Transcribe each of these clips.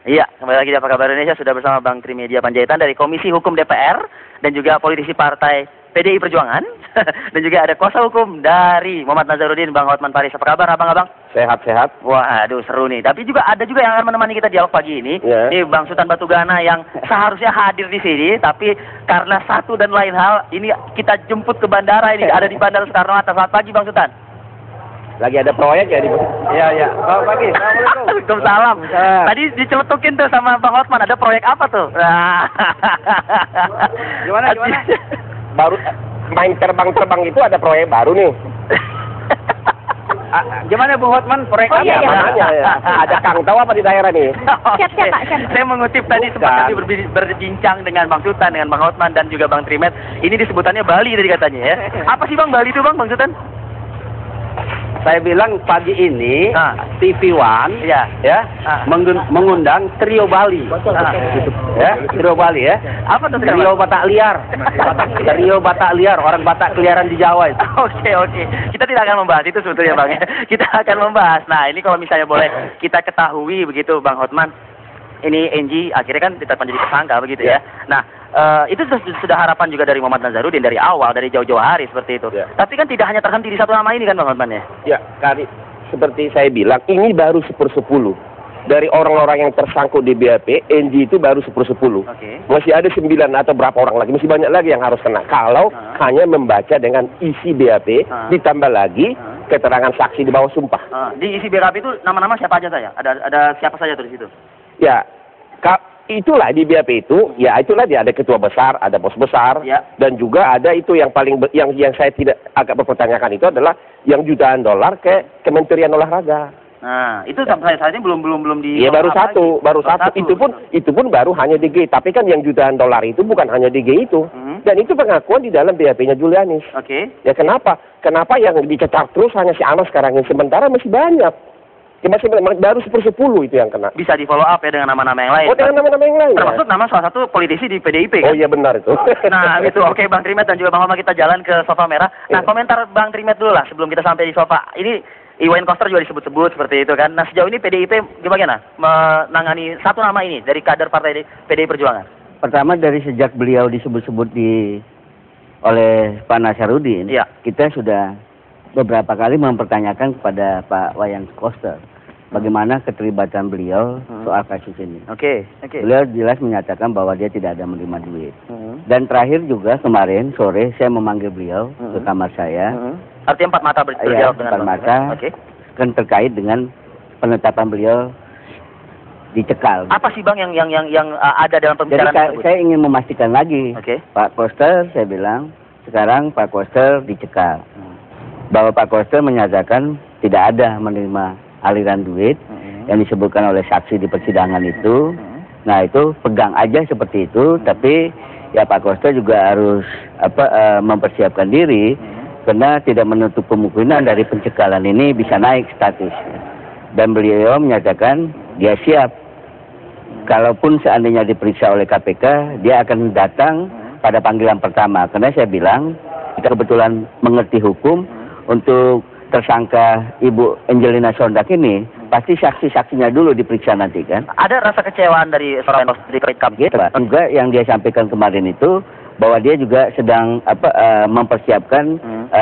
Iya, kembali lagi di Apa Kabar Indonesia, sudah bersama Bang Trimedia Panjaitan dari Komisi Hukum DPR dan juga politisi Partai PDI Perjuangan dan juga ada kuasa hukum dari Muhammad Nazarudin, Bang Hotman Paris. Apa kabar abang-abang? Sehat-sehat. Waduh, seru nih. Tapi juga ada juga yang akan menemani kita dialog pagi ini. Yeah. Ini Bang Sultan Batugana yang seharusnya hadir di sini, tapi karena satu dan lain hal, ini kita jemput ke bandara ini, ada di Bandara Soekarno-Hatta. Selamat pagi Bang Sultan. Lagi ada proyek ya di... Iya. Selamat pagi. Assalamualaikum. Waalaikumsalam. Tadi diceletukin tuh sama Bang Hotman, ada proyek apa tuh? Gimana? Baru main terbang itu ada proyek baru nih. Gimana Bung Hotman, proyek apa? Iya. Ada Kang tahu apa di daerah nih? Siap, Pak. Saya mengutip tadi sempat kami berbincang dengan Bang Sultan, dengan Bang Hotman dan juga Bang Trimet. Ini disebutannya Bali tadi katanya ya. Apa sih Bang Bali itu Bang Sultan? Saya bilang pagi ini TV One ya, mengundang Trio Bali. Trio Bali ya. Apa tuh Trio Batak Liar? Trio Batak Liar, orang Batak keliaran di Jawa itu. Oke. Kita tidak akan membahas itu sebetulnya Bang ya. Kita akan membahas. Nah, ini kalau misalnya boleh kita ketahui begitu Bang Hotman. Ini NG akhirnya kan ditetapkan jadi tersangka begitu ya. Nah, itu sudah harapan juga dari Muhammad Nazarudin dari awal, dari jauh-jauh hari seperti itu. Ya. Tapi kan tidak hanya terhenti di satu nama ini kan Bang Hotman ya? Ya, seperti saya bilang, ini baru 10/10. Dari orang-orang yang tersangkut di BAP, NG itu baru 10/10. Masih ada 9 atau berapa orang lagi, masih banyak lagi yang harus kena. Kalau hanya membaca dengan isi BAP, ditambah lagi keterangan saksi di bawah sumpah. Di isi BAP itu nama-nama siapa aja saya? Ada siapa saja tuh di situ? Ya, itulah di BAP itu, ya itulah dia ada ketua besar, ada bos besar, dan juga ada itu yang paling yang saya tidak agak mempertanyakan itu adalah yang jutaan dolar ke Kementerian Olahraga. Nah, itu sampai saat ini belum di. Iya baru satu. Itu pun baru hanya DG. Tapi kan yang jutaan dolar itu bukan hanya DG itu. Dan itu pengakuan di dalam BAP-nya Julianis. Ya kenapa? Kenapa yang dicecar terus hanya si Anas sekarang ini, sementara masih banyak. Ya masih baru 10/10 itu yang kena. Bisa di follow up ya dengan nama-nama yang lain. Oh, dengan nama-nama yang lain. Termasuk nama salah satu politisi di PDIP kan? Oh iya benar itu. Nah itu oke Bang Trimet dan juga Bang Hotman, kita jalan ke sofa merah. Nah komentar Bang Trimet dulu lah sebelum kita sampai di sofa. Ini Iwayan Koster juga disebut-sebut seperti itu kan. Nah sejauh ini PDIP gimana menangani satu nama ini dari kader partai PDI Perjuangan? Pertama dari sejak beliau disebut-sebut oleh Pak Nazarudin, kita sudah beberapa kali mempertanyakan kepada Pak Wayan Koster bagaimana keterlibatan beliau soal kasus ini. Beliau jelas menyatakan bahwa dia tidak ada menerima duit. Dan terakhir juga kemarin sore saya memanggil beliau ke kamar saya. Artinya 4 mata berdialog dengan 4 mata. Kan terkait dengan penetapan beliau dicekal. Apa sih Bang yang ada dalam pembicaraan tersebut? Saya ingin memastikan lagi. Pak Koster, saya bilang sekarang Pak Koster dicekal. Bahwa Pak Koster menyatakan tidak ada menerima aliran duit yang disebutkan oleh saksi di persidangan itu. Nah itu pegang aja seperti itu, tapi ya Pak Koster juga harus mempersiapkan diri karena tidak menutup kemungkinan dari pencekalan ini bisa naik status. Dan beliau menyatakan dia siap. Kalaupun seandainya diperiksa oleh KPK, dia akan datang pada panggilan pertama. Karena saya bilang kita kebetulan mengerti hukum. Untuk tersangka Ibu Angelina Sondak ini pasti saksi-saksinya dulu diperiksa nanti kan. Ada rasa kecewaan dari seorang di KPK juga yang dia sampaikan kemarin itu bahwa dia juga sedang mempersiapkan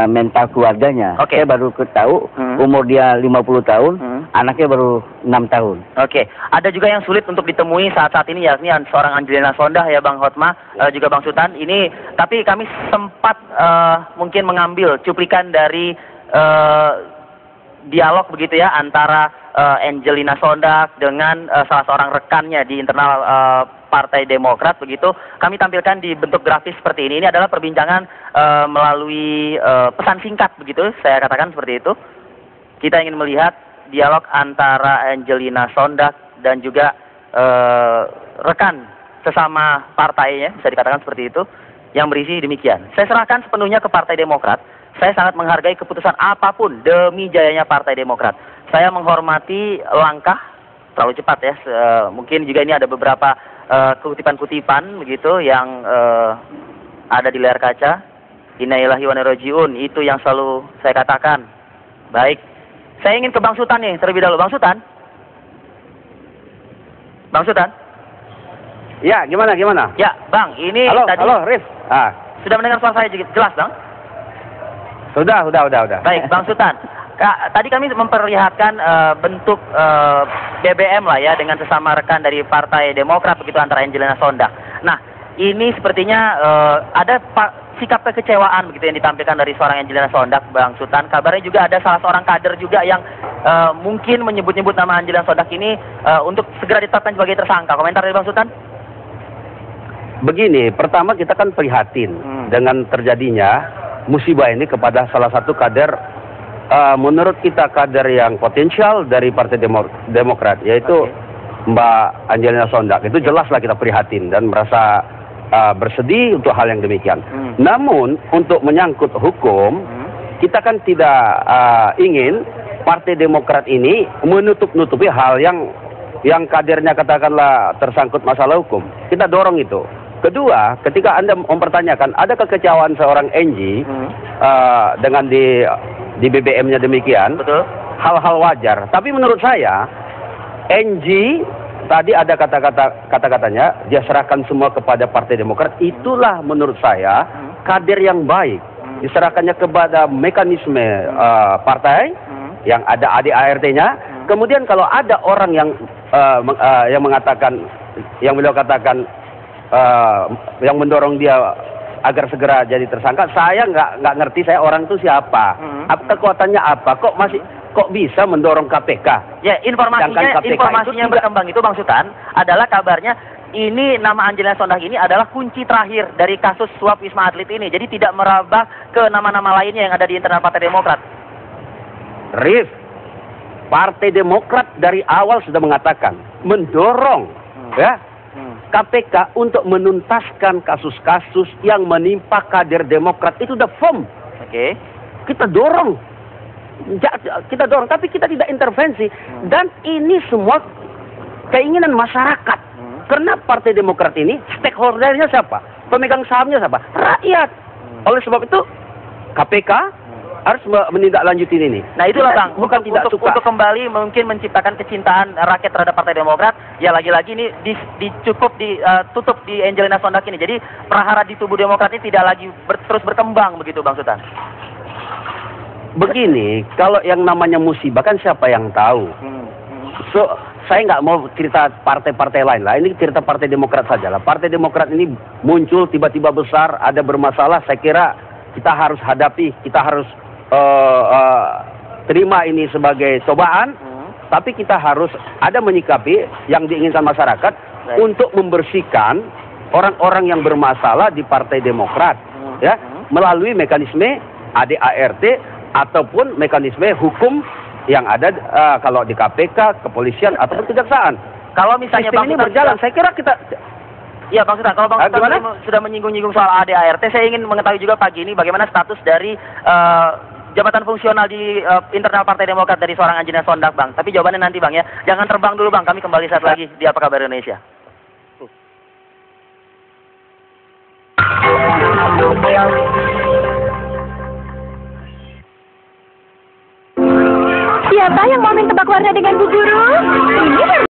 mental keluarganya. Saya baru tahu umur dia 50 tahun, anaknya baru 6 tahun. Ada juga yang sulit untuk ditemui saat ini yakni seorang Angelina Sondah ya Bang Hotma, juga Bang Sultan. Ini tapi kami sempat mungkin mengambil cuplikan dari dialog begitu ya antara Angelina Sondak dengan salah seorang rekannya di internal Partai Demokrat begitu. Kami tampilkan di bentuk grafis seperti ini. Ini adalah perbincangan melalui pesan singkat begitu, saya katakan seperti itu. Kita ingin melihat dialog antara Angelina Sondak dan juga rekan sesama partainya, bisa dikatakan seperti itu, yang berisi demikian. Saya serahkan sepenuhnya ke Partai Demokrat. Saya sangat menghargai keputusan apapun demi jayanya Partai Demokrat. Saya menghormati langkah terlalu cepat ya. Mungkin juga ini ada beberapa kutipan-kutipan begitu yang ada di layar kaca. Inna lillahi wa inna ilaihi raji'un, itu yang selalu saya katakan. Baik, Saya ingin ke Bang Sutan nih terlebih dahulu. Bang Sutan? Bang Sutan? Ya, gimana? Ya, Bang, ini halo, tadi... Halo, Rif. Sudah mendengar suara saya jelas, Bang? Sudah. Baik, Bang Sutan. Tadi kami memperlihatkan bentuk BBM lah ya dengan sesama rekan dari Partai Demokrat begitu antara Angelina Sondak. Nah, ini sepertinya ada sikap kekecewaan begitu yang ditampilkan dari seorang Angelina Sondak, Bang Sutan. Kabarnya juga ada salah seorang kader juga yang mungkin menyebut-nyebut nama Angelina Sondak ini untuk segera ditetapkan sebagai tersangka. Komentar dari Bang Sutan? Begini, pertama kita kan prihatin dengan terjadinya musibah ini kepada salah satu kader, menurut kita kader yang potensial dari Partai Demokrat, yaitu Mbak Angelina Sondak. Itu jelaslah kita prihatin dan merasa bersedih untuk hal yang demikian. Namun untuk menyangkut hukum, kita kan tidak ingin Partai Demokrat ini menutup-nutupi hal yang kadernya katakanlah tersangkut masalah hukum. Kita dorong itu. Kedua, ketika Anda mempertanyakan ada kekecewaan seorang Enji dengan di BBM-nya demikian, betul, hal-hal wajar. Tapi menurut saya, Enji tadi ada kata-katanya, dia serahkan semua kepada Partai Demokrat. Itulah menurut saya kader yang baik. Diserahkannya kepada mekanisme partai yang ada ADART-nya. Kemudian kalau ada orang yang mengatakan, yang beliau katakan yang mendorong dia agar segera jadi tersangka, saya nggak ngerti saya orang itu siapa, kekuatannya apa, kok bisa mendorong KPK? Ya, informasinya berkembang itu Bang Sutan adalah kabarnya ini nama Angelina Sondak ini adalah kunci terakhir dari kasus suap Wisma Atlet ini. Jadi tidak merambah ke nama-nama lainnya yang ada di internal Partai Demokrat. Rif, Partai Demokrat dari awal sudah mengatakan mendorong KPK untuk menuntaskan kasus-kasus yang menimpa kader Demokrat. Itu udah firm. Oke. Kita dorong, tapi kita tidak intervensi. Dan ini semua keinginan masyarakat. Karena Partai Demokrat ini stakeholdernya siapa? Pemegang sahamnya siapa? Rakyat. Oleh sebab itu KPK harus menindaklanjuti ini. Nah itulah Bang, bukan tidak suka. Untuk kembali mungkin menciptakan kecintaan rakyat terhadap Partai Demokrat, ya lagi-lagi ini ditutup di Angelina Sondak ini. Jadi prahara di tubuh Demokrat ini tidak lagi terus berkembang begitu Bang Sutan. Begini, kalau yang namanya musibah kan siapa yang tahu. So, saya nggak mau cerita partai-partai lain lah. Ini cerita Partai Demokrat saja lah. Partai Demokrat ini muncul tiba-tiba besar, ada bermasalah. Saya kira kita harus hadapi, kita harus terima ini sebagai cobaan, tapi kita harus ada menyikapi yang diinginkan masyarakat untuk membersihkan orang-orang yang bermasalah di Partai Demokrat, ya, melalui mekanisme ADART ataupun mekanisme hukum yang ada kalau di KPK, kepolisian ataupun kejaksaan. Kalau misalnya Bang ini berjalan, saya kira kita. Ya Bang Sutan, kalau Bang Sutan sudah menyinggung-nyinggung soal ADART, saya ingin mengetahui juga pagi ini bagaimana status dari jabatan fungsional di internal Partai Demokrat dari seorang Angelina Sondak, Bang. Tapi jawabannya nanti Bang ya. Jangan terbang dulu Bang, kami kembali saat lagi di Apa Kabar Indonesia. Siapa yang mau main tebak warna dengan Bu Guru? Ini